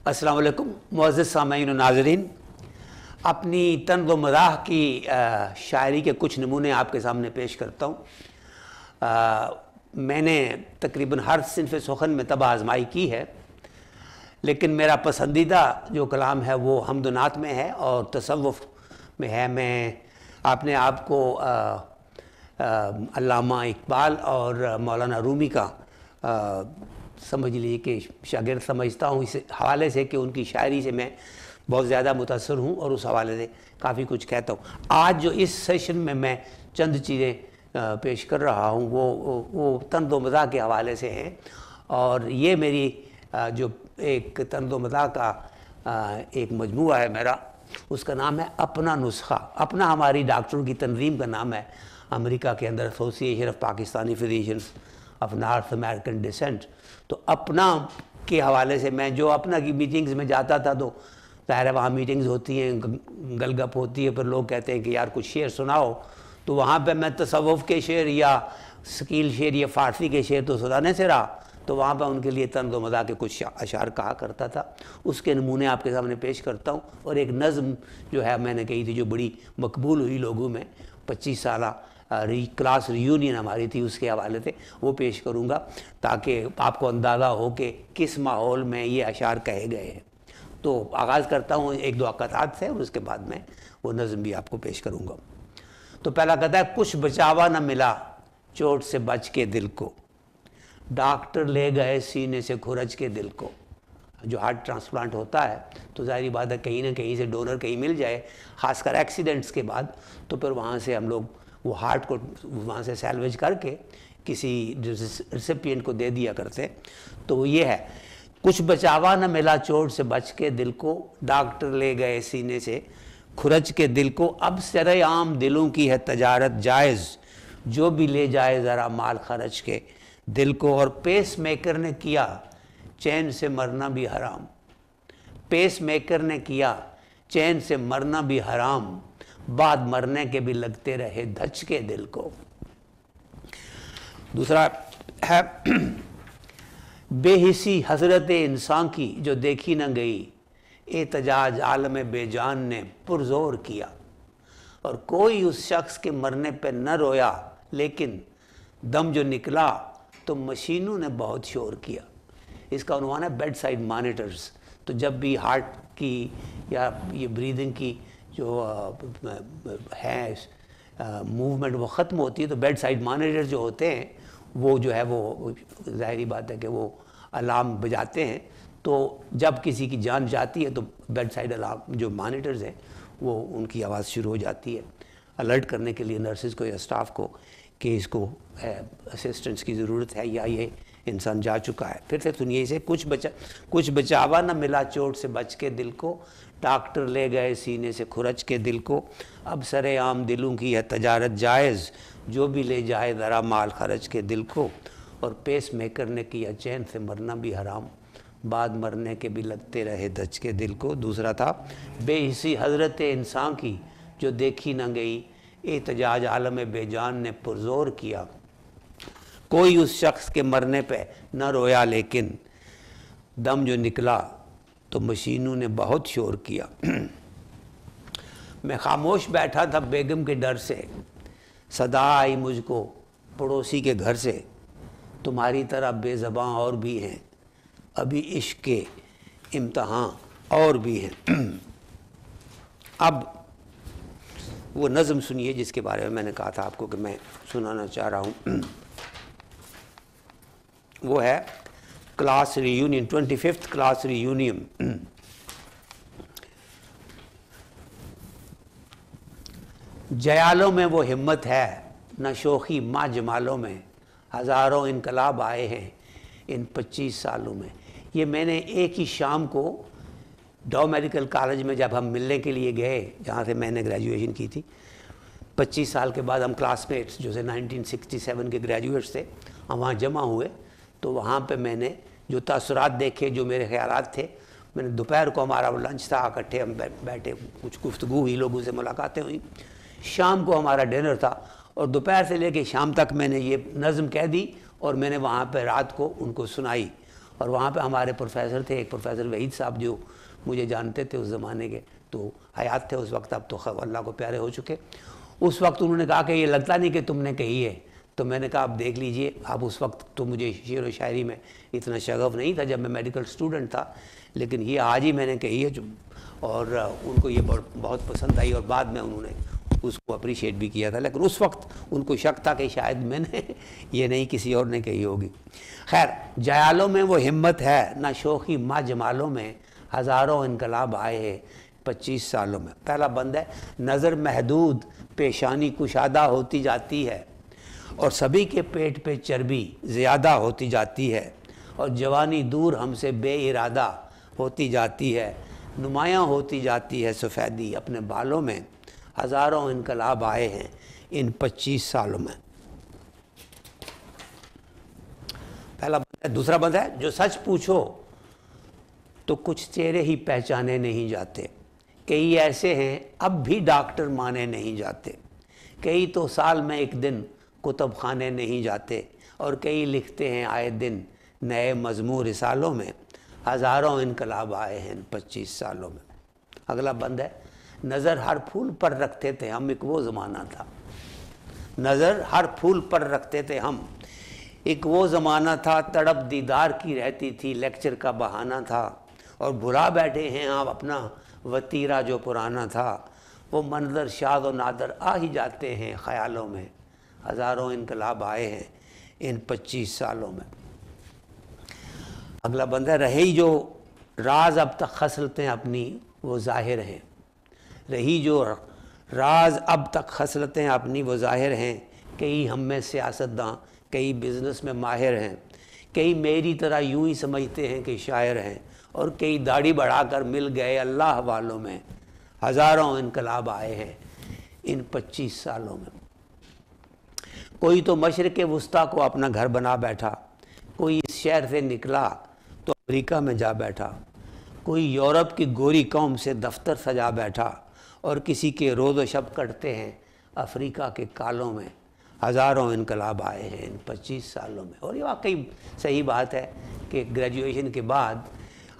السلام علیکم معزز سامعین و ناظرین، اپنی طنز و مزاح کی شاعری کے کچھ نمونے آپ کے سامنے پیش کرتا ہوں۔ میں نے تقریباً ہر صنف سخن میں طبع آزمائی کی ہے، لیکن میرا پسندیدہ جو کلام ہے وہ حمد و نعت میں ہے اور تصوف میں ہے۔ میں اپنے آپ کو علامہ اقبال اور مولانا رومی کا سمجھ لیجیے کہ شاگرد سمجھتا ہوں، اس حوالے سے کہ ان کی شاعری سے میں بہت زیادہ متاثر ہوں اور اس حوالے سے کافی کچھ کہتا ہوں۔ آج جو اس سیشن میں چند چیزیں پیش کر رہا ہوں وہ طنز و مزاح کے حوالے سے ہیں، اور یہ میری جو ایک طنز و مزاح کا ایک مجموعہ ہے میرا، اس کا نام ہے اپنا نسخہ۔ اپنا ہماری ڈاکٹروں کی تنظیم کا نام ہے، امریکہ کے اندر association of Pakistani physicians of north American descent. تو اپنا کے حوالے سے میں جو اپنا کی میٹنگز میں جاتا تھا تو ظاہر ہے وہاں میٹنگز ہوتی ہیں، گل گپ ہوتی ہے، پھر لوگ کہتے ہیں کہ یار کچھ شعر سناؤ، تو وہاں پہ میں تصوف کے شعر یا سکیل شعر یا فارسی کے شعر تو سنانے سے رہا، تو وہاں پہ ان کے لیے طنز و مزاح کے کچھ اشعار کہا کرتا تھا۔ اس کے نمونے آپ کے سامنے پیش کرتا ہوں، اور ایک نظم جو ہے میں نے کہی تھی جو بڑی مقبول ہوئی لوگوں میں، 25 سالہ کلاس ریونین ہماری تھی، اس کے حوالے سے وہ پیش کروں گا تاکہ آپ کو اندازہ ہو کہ کس ماحول میں یہ اشعار کہے گئے ہیں۔ تو آغاز کرتا ہوں ایک دو قطعات سے، اور اس کے بعد میں وہ نظم بھی آپ کو پیش کروں گا۔ تو پہلا قطعہ ہے: کچھ بچاوا نہ ملا چوٹ سے بچ کے دل کو، ڈاکٹر لے گئے سینے سے کھرچ کے دل کو۔ جو ہارٹ ٹرانسپلانٹ ہوتا ہے تو ظاہری بات ہے کہیں نہ کہیں سے ڈونر کہیں مل جائے، خاص کر ایکسیڈنٹس کے بعد، تو پھر وہاں سے ہم لوگ وہ ہارٹ کو وہاں سے سیلویج کر کے کسی ریسیپینٹ کو دے دیا کرتے۔ تو وہ یہ ہے: کچھ بچاوا نہ ملا چوٹ سے بچ کے دل کو، ڈاکٹر لے گئے سینے سے کھرچ کے دل کو، اب سر عام دلوں کی ہے تجارت جائز، جو بھی لے جائے ذرا مال خرچ کے دل کو۔ اور پیس میکر نے کیا چین سے مرنا بھی حرام، پیس میکر نے کیا چین سے مرنا بھی حرام، بعد مرنے کے بھی لگتے رہے دھچ کے دل کو۔ دوسرا ہے: بے حسی حضرت انسان کی جو دیکھی نہ گئی، احتجاج عالم بے جان نے پرزور کیا، اور کوئی اس شخص کے مرنے پہ نہ رویا، لیکن دم جو نکلا تو مشینوں نے بہت شور کیا۔ اس کا عنوان ہے بیڈ سائیڈ مانیٹرز۔ تو جب بھی ہارٹ کی یا یہ بریدنگ کی جو ہے موومنٹ وہ ختم ہوتی ہے، تو بیڈ سائیڈ مانیٹر جو ہوتے ہیں وہ جو ہے وہ ظاہری بات ہے کہ وہ الارم بجاتے ہیں۔ تو جب کسی کی جان جاتی ہے تو بیڈ سائیڈ الارم جو مانیٹرز ہیں وہ ان کی آواز شروع ہو جاتی ہے، الرٹ کرنے کے لیے نرسز کو یا اسٹاف کو کہ اس کو اسسٹنس کی ضرورت ہے یا یہ انسان جا چکا ہے۔ پھر سے سنیے اسے: کچھ بچاوا نہ ملا چوٹ سے بچ کے دل کو، ڈاکٹر لے گئے سینے سے کھرچ کے دل کو، اب سر عام دلوں کی ہے تجارت جائز، جو بھی لے جائے ذرا مال خرچ کے دل کو۔ اور پیس میکر نے کیا چین سے مرنا بھی حرام، بعد مرنے کے بھی لگتے رہے دھچ کے دل کو۔ دوسرا تھا: بے حسی حضرت انسان کی جو دیکھی نہ گئی، احتجاج عالم بے جان نے پرزور کیا، کوئی اس شخص کے مرنے پہ نہ رویا، لیکن دم جو نکلا تو مشینوں نے بہت شور کیا۔ میں خاموش بیٹھا تھا بیگم کے ڈر سے، صدا آئی مجھ کو پڑوسی کے گھر سے، تمہاری طرح بے زباں اور بھی ہیں، ابھی عشق کے امتحان اور بھی ہیں۔ اب وہ نظم سنیے جس کے بارے میں نے کہا تھا آپ کو کہ میں سنانا چاہ رہا ہوں۔ وہ ہے class reunion, 25th class reunion. جیالوں میں وہ ہمت ہے نہ شوخی ماں جمالوں میں، ہزاروں انقلاب آئے ہیں ان 25 سالوں میں۔ یہ میں نے ایک ہی شام کو ڈاؤ میڈیکل کالج میں جب ہم ملنے کے لیے گئے، جہاں سے میں نے گریجویشن کی تھی، 25 سال کے بعد ہم کلاس میٹس جو سے 1967 کے گریجویٹس تھے، ہم وہاں جمع ہوئے، تو وہاں پہ میں نے جو تاثرات دیکھے، جو میرے خیالات تھے، میں نے دوپہر کو ہمارا وہ لنچ تھا، اکٹھے ہم بیٹھے، کچھ گفتگو ہوئی، لوگوں سے ملاقاتیں ہوئیں، شام کو ہمارا ڈنر تھا، اور دوپہر سے لے کے شام تک میں نے یہ نظم کہہ دی، اور میں نے وہاں پہ رات کو ان کو سنائی، اور وہاں پہ ہمارے پروفیسر تھے، ایک پروفیسر وحید صاحب جو مجھے جانتے تھے اس زمانے کے، تو حیات تھے اس وقت، اب تو اللہ کو پیارے ہو چکے۔ اس وقت انہوں نے کہا کہ یہ لگتا نہیں کہ تم نے کہی ہے، تو میں نے کہا آپ دیکھ لیجئے، اب اس وقت تو مجھے شعر و شاعری میں اتنا شغف نہیں تھا جب میں میڈیکل اسٹوڈنٹ تھا، لیکن یہ آج ہی میں نے کہی ہے اور ان کو یہ بہت پسند آئی، اور بعد میں انہوں نے اس کو اپریشیٹ بھی کیا تھا، لیکن اس وقت ان کو شک تھا کہ شاید میں نے یہ نہیں کسی اور نے کہی ہوگی۔ خیر، جیالوں میں وہ ہمت ہے نہ شوخی ماں جمالوں میں، ہزاروں انقلاب آئے ہیں 25 سالوں میں۔ پہلا بند ہے، نظر محدود پیشانی کشادہ ہوتی جاتی ہے، اور سبھی کے پیٹ پہ چربی زیادہ ہوتی جاتی ہے، اور جوانی دور ہم سے بے ارادہ ہوتی جاتی ہے، نمایاں ہوتی جاتی ہے سفیدی اپنے بالوں میں، ہزاروں انقلاب آئے ہیں ان 25 سالوں میں۔ پہلا بند ہے۔ دوسرا بند ہے، جو سچ پوچھو تو کچھ چہرے ہی پہچانے نہیں جاتے، کئی ایسے ہیں اب بھی ڈاکٹر مانے نہیں جاتے، کئی تو سال میں ایک دن کتب خانے نہیں جاتے، اور کئی لکھتے ہیں آئے دن نئے مضمون رسالوں میں، ہزاروں انقلاب آئے ہیں ان 25 سالوں میں۔ اگلا بند ہے، نظر ہر پھول پر رکھتے تھے ہم، ایک وہ زمانہ تھا، نظر ہر پھول پر رکھتے تھے ہم، ایک وہ زمانہ تھا، تڑپ دیدار کی رہتی تھی، لیکچر کا بہانہ تھا، اور بھلا بیٹھے ہیں آپ اپنا وتیرہ جو پرانا تھا، وہ منظر شاد و نادر آ ہی جاتے ہیں خیالوں میں، ہزاروں انقلاب آئے ہیں ان 25 سالوں میں۔ اگلا بند ہے، رہی جو راز اب تک خصلتیں اپنی وہ ظاہر ہیں، رہی جو راز اب تک خصلتیں اپنی وہ ظاہر ہیں، کئی ہم میں سیاستداں کئی بزنس میں ماہر ہیں، کئی میری طرح یوں ہی سمجھتے ہیں کہ شاعر ہیں، اور کئی داڑھی بڑھا کر مل گئے اللہ والوں میں، ہزاروں انقلاب آئے ہیں ان 25 سالوں میں۔ کوئی تو مشرق وسطیٰ کو اپنا گھر بنا بیٹھا، کوئی اس شہر سے نکلا تو امریکہ میں جا بیٹھا، کوئی یورپ کی گوری قوم سے دفتر سجا بیٹھا، اور کسی کے روز و شب کٹتے ہیں افریقہ کے کالوں میں، ہزاروں انقلاب آئے ہیں ان 25 سالوں میں۔ اور یہ واقعی صحیح بات ہے کہ گریجویشن کے بعد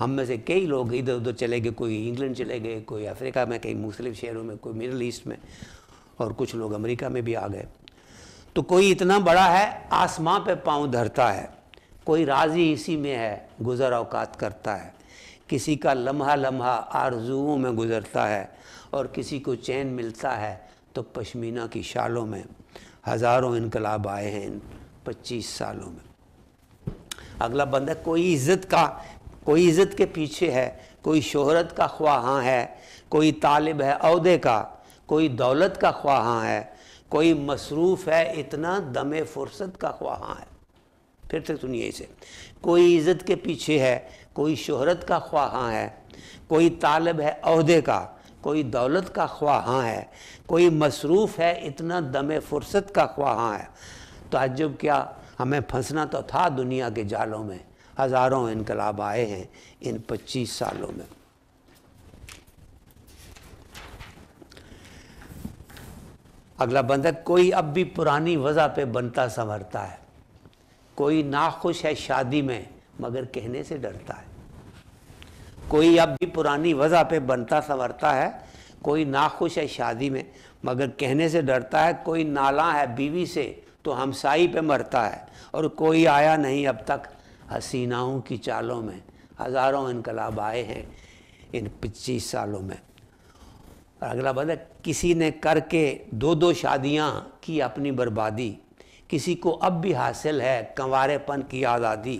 ہم میں سے کئی لوگ ادھر ادھر چلے گئے، کوئی انگلینڈ چلے گئے، کوئی افریقہ میں کئی مختلف شہروں میں، کوئی مڈل ایسٹ میں، اور کچھ لوگ امریکہ میں بھی آ گئے۔ تو کوئی اتنا بڑا ہے آسماں پہ پاؤں دھرتا ہے، کوئی راضی اسی میں ہے گزر اوقات کرتا ہے، کسی کا لمحہ لمحہ آرزوؤں میں گزرتا ہے، اور کسی کو چین ملتا ہے تو پشمینہ کی شالوں میں، ہزاروں انقلاب آئے ہیں ان 25 سالوں میں۔ اگلا بند ہے، کوئی عزت کے پیچھے ہے، کوئی شہرت کا خواہاں ہے، کوئی طالب ہے عہدے کا، کوئی دولت کا خواہاں ہے، کوئی مصروف ہے اتنا دم فرصت کا خواہاں ہے۔ پھر سے سنیے اسے، کوئی عزت کے پیچھے ہے، کوئی شہرت کا خواہاں ہے، کوئی طالب ہے عہدے کا، کوئی دولت کا خواہاں ہے، کوئی مصروف ہے اتنا دم فرصت کا خواہاں ہے۔ تعجب کیا، ہمیں پھنسنا تو تھا دنیا کے جالوں میں، ہزاروں انقلاب آئے ہیں ان 25 سالوں میں۔ اگلا بند ہے، کوئی اب بھی پرانی وضع پہ بنتا سنورتا ہے، کوئی ناخوش ہے شادی میں مگر کہنے سے ڈرتا ہے، کوئی اب بھی پرانی وضع پہ بنتا سنورتا ہے، کوئی ناخوش ہے شادی میں مگر کہنے سے ڈرتا ہے، کوئی نالاں ہے بیوی سے تو ہمسائی پہ مرتا ہے، اور کوئی آیا نہیں اب تک حسیناؤں کی چالوں میں، ہزاروں انقلاب آئے ہیں ان 25 سالوں میں۔ اور اگلا بند ہے، کسی نے کر کے 2 شادیاں کی اپنی بربادی، کسی کو اب بھی حاصل ہے کنوارے پن کی آزادی،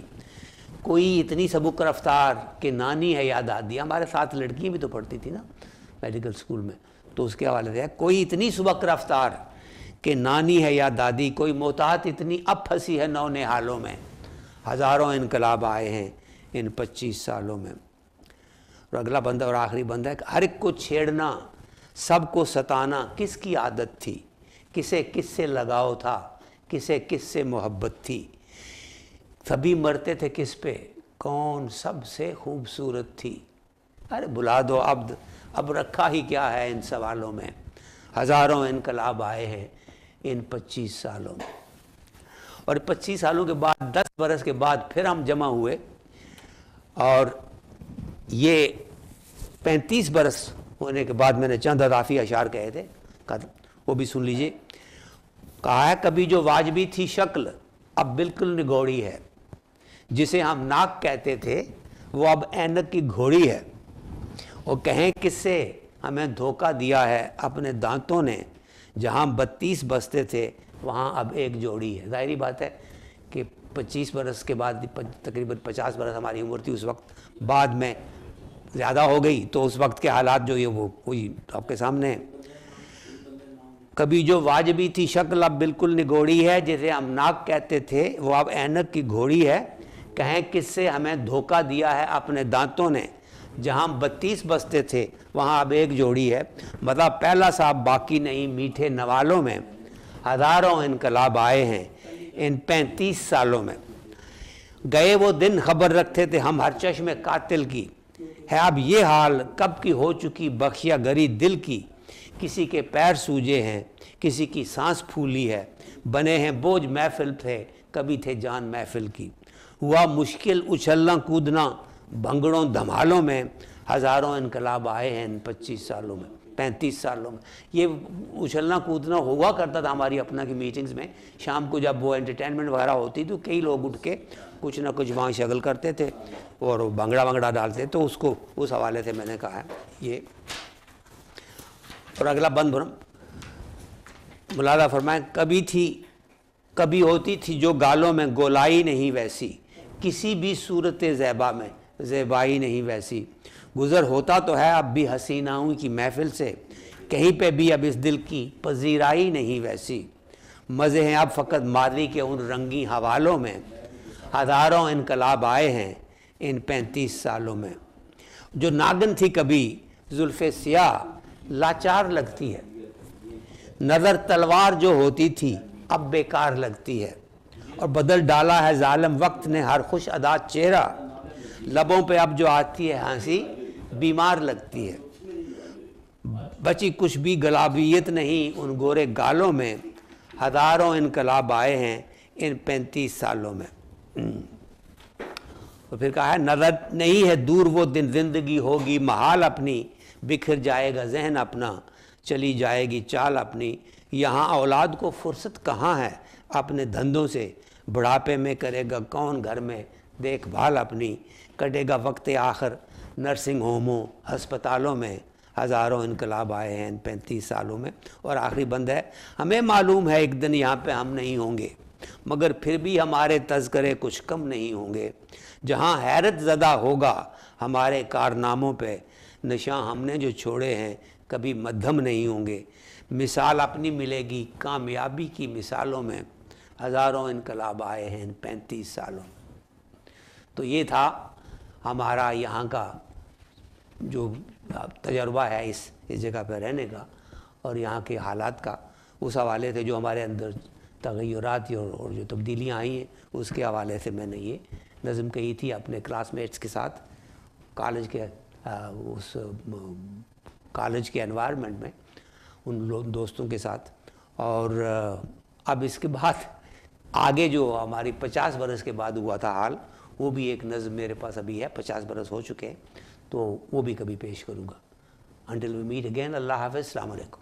کوئی اتنی سبک رفتار کہ نانی ہے یا دادی۔ ہمارے ساتھ لڑکیاں بھی تو پڑھتی تھی نا میڈیکل اسکول میں، تو اس کے حوالے سے ہے، کوئی اتنی سبک رفتار کہ نانی ہے یا دادی، کوئی محتاط اتنی اب پھنسی ہے نو نہالوں میں، ہزاروں انقلاب آئے ہیں ان 25 سالوں میں۔ اور اگلا بندہ اور آخری بندہ ہے، ہر ایک کو چھیڑنا سب کو ستانا کس کی عادت تھی، کسے کس سے لگاؤ تھا، کسے کس سے محبت تھی، سبھی مرتے تھے کس پہ، کون سب سے خوبصورت تھی، ارے بلا دو عبد اب رکھا ہی کیا ہے ان سوالوں میں، ہزاروں انقلاب آئے ہیں ان 25 سالوں میں۔ اور 25 سالوں کے بعد 10 برس کے بعد پھر ہم جمع ہوئے اور یہ 35 برس ہونے کے بعد میں نے چند اضافی اشعار کہے تھے، وہ بھی سن لیجئے۔ کہا ہے کبھی جو واجبی تھی شکل اب بالکل نگوڑی ہے، جسے ہم ناک کہتے تھے وہ اب اینک کی گھوڑی ہے، اور کہیں کس سے ہمیں دھوکہ دیا ہے اپنے دانتوں نے، جہاں 32 بستے تھے وہاں اب ایک جوڑی ہے۔ ظاہری بات ہے کہ 25 برس کے بعد تقریباً 50 برس ہماری عمر تھی اس وقت، بعد میں زیادہ ہو گئی، تو اس وقت کے حالات جو یہ وہ کوئی آپ کے سامنے ہیں۔ کبھی جو واجبی تھی شکل اب بالکل نگوڑی ہے، جسے ہم ناک کہتے تھے وہ اب اینک کی گھوڑی ہے، کہیں کس سے ہمیں دھوکہ دیا ہے اپنے دانتوں نے، جہاں 32 بستے تھے وہاں اب ایک جوڑی ہے۔ مطلب پہلا صاحب باقی نہیں میٹھے نوالوں میں، ہزاروں انقلاب آئے ہیں ان 35 سالوں میں۔ گئے وہ دن خبر رکھتے تھے ہم ہر چشم قاتل کی، ہے اب یہ حال کب کی ہو چکی بخشیا گری دل کی، کسی کے پیر سوجے ہیں کسی کی سانس پھولی ہے، بنے ہیں بوجھ محفل تھے کبھی تھے جان محفل کی، ہوا مشکل اچھلنا کودنا بھنگڑوں دھمالوں میں، ہزاروں انقلاب آئے ہیں ان 25 سالوں میں 35 سالوں میں۔ یہ اچھلنا کودنا ہوا کرتا تھا ہماری اپنا کی میٹنگز میں، شام کو جب وہ انٹرٹینمنٹ وغیرہ ہوتی تو کئی لوگ اٹھ کے کچھ نہ کچھ وہاں شغل کرتے تھے اور بھنگڑا وگڑا ڈالتے، تو اس کو اس حوالے سے میں نے کہا ہے یہ۔ اور اگلا بند بھرم ملاحظہ فرمائیں، کبھی تھی کبھی ہوتی تھی جو گالوں میں گولائی نہیں ویسی، کسی بھی صورت زیبا میں زیبائی نہیں ویسی، گزر ہوتا تو ہے اب بھی حسیناؤں کی محفل سے، کہیں پہ بھی اب اس دل کی پذیرائی نہیں ویسی، مزے ہیں اب فقط ماضی کے ان رنگی حوالوں میں، ہزاروں انقلاب آئے ہیں ان 35 سالوں میں۔ جو ناگن تھی کبھی زلف سیاہ لاچار لگتی ہے، نظر تلوار جو ہوتی تھی اب بیکار لگتی ہے، اور بدل ڈالا ہے ظالم وقت نے ہر خوش ادا چہرہ، لبوں پہ اب جو آتی ہے ہنسی بیمار لگتی ہے، بچی کچھ بھی گلابیت نہیں ان گورے گالوں میں، ہزاروں انقلاب آئے ہیں ان 35 سالوں میں۔ تو پھر کہا ہے نظر نہیں ہے دور وہ دن زندگی ہوگی محال اپنی، بکھر جائے گا ذہن اپنا چلی جائے گی چال اپنی، یہاں اولاد کو فرصت کہاں ہے اپنے دھندوں سے، بڑھاپے میں کرے گا کون گھر میں دیکھ بھال اپنی، کٹے گا وقت آخر نرسنگ ہوموں ہسپتالوں میں، ہزاروں انقلاب آئے ہیں ان 35 سالوں میں۔ اور آخری بند ہے، ہمیں معلوم ہے ایک دن یہاں پہ ہم نہیں ہوں گے، مگر پھر بھی ہمارے تذکرے کچھ کم نہیں ہوں گے، جہاں حیرت زدہ ہوگا ہمارے کارناموں پہ، نشاں ہم نے جو چھوڑے ہیں کبھی مدھم نہیں ہوں گے، مثال اپنی ملے گی کامیابی کی مثالوں میں، ہزاروں انقلاب آئے ہیں ان 35 سالوں میں۔ تو یہ تھا ہمارا یہاں کا جو تجربہ ہے اس جگہ پہ رہنے کا اور یہاں کے حالات کا، اس حوالے سے جو ہمارے اندر تغیرات اور جو تبدیلیاں آئی ہیں اس کے حوالے سے میں نے یہ نظم کہی تھی اپنے کلاس میٹس کے ساتھ کالج کے اس کالج کے انوائرمنٹ میں ان دوستوں کے ساتھ۔ اور اب اس کے بعد آگے جو ہماری 50 برس کے بعد ہوا تھا حال، وہ بھی ایک نظم میرے پاس ابھی ہے، 50 برس ہو چکے ہیں، تو وہ بھی کبھی پیش کروں گا۔ انٹل وی میٹ اگین، اللہ حافظ، السلام علیکم۔